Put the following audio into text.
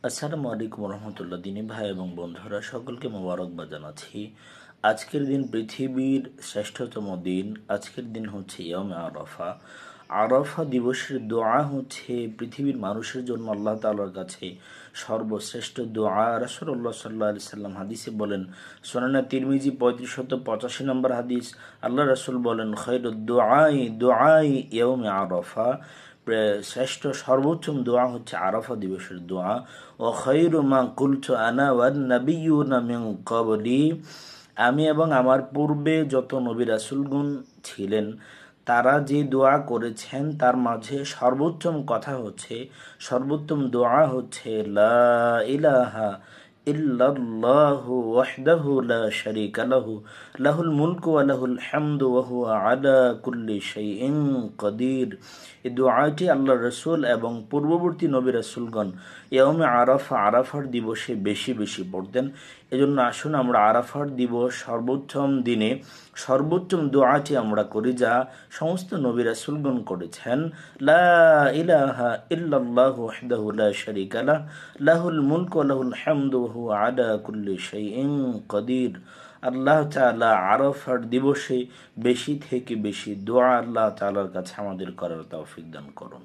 আসসালামু আলাইকুম রহমতুল্লাহ। দিনী ভাই এবং বন্ধুরা সকলকে মোবারকবাদ জানাচ্ছি। আজকের দিন পৃথিবীর শ্রেষ্ঠতম দিন। আজকের দিন হচ্ছে ইয়মে আরাফা। আরাফা দিবসের দোয়া হচ্ছে পৃথিবীর মানুষের জন্য আল্লাহ তাআলার কাছে সর্বশ্রেষ্ঠ দোয়া। রাসূলুল্লাহ সাল্লাল্লাহু আলাইহি সাল্লাম হাদিসে বলেন, সুনানে তিরমিজি 3585 নম্বর হাদিস, আল্লাহ রাসূল বলেন, খায়রুদ দুআই দুআই ইয়মে আরাফা, শ্রেষ্ঠ সর্বোত্তম দোয়া হচ্ছে আরাফা দিবসের দোয়া। ও খায়রু মা কুলতু আনা ওয়ান নাবিয়্যুনা মিন ক্বাবলি, আমি এবং আমার পূর্বে যত নবী রাসূলগণ ছিলেন তারা যে দোয়া করেছেন তার মাঝে সর্বোত্তম কথা হচ্ছে, সর্বোত্তম দোয়া হচ্ছে লা ইলাহা ইল্লাল্লাহু ওয়াহদাহু লা শারীকা লাহু লাহুল মুলকু ওয়া লাহুল হামদু ওয়া হুয়া আলা কুল্লি শাইইন কাদির। এই দোয়াটি আল্লাহ রসুল এবং পূর্ববর্তী নবী রাসূলগণ ইয়মে আরাফা, আরাফার দিবসে বেশি বেশি পড়তেন। এজন্য আসুন আমরা আরাফার দিবস সর্বোত্তম দিনে সর্বোত্তম দোয়াটি আমরা করি যা সমস্ত নবী রাসূলগণ করেছেন। লা ইলাহা ইল্লাল্লাহু ওয়াহদাহু লা শারীকা লাহু লাহুল মুলকু ওয়া লাহুল হামদু ওয়া হুয়া আলা কুল্লি শাইইন কাদির। আল্লাহ তাআলা আরাফার দিবসে বেশি থেকে বেশি দোয়া আল্লাহ তাআলার কাছে আমাদের করার তৌফিক দান করুন।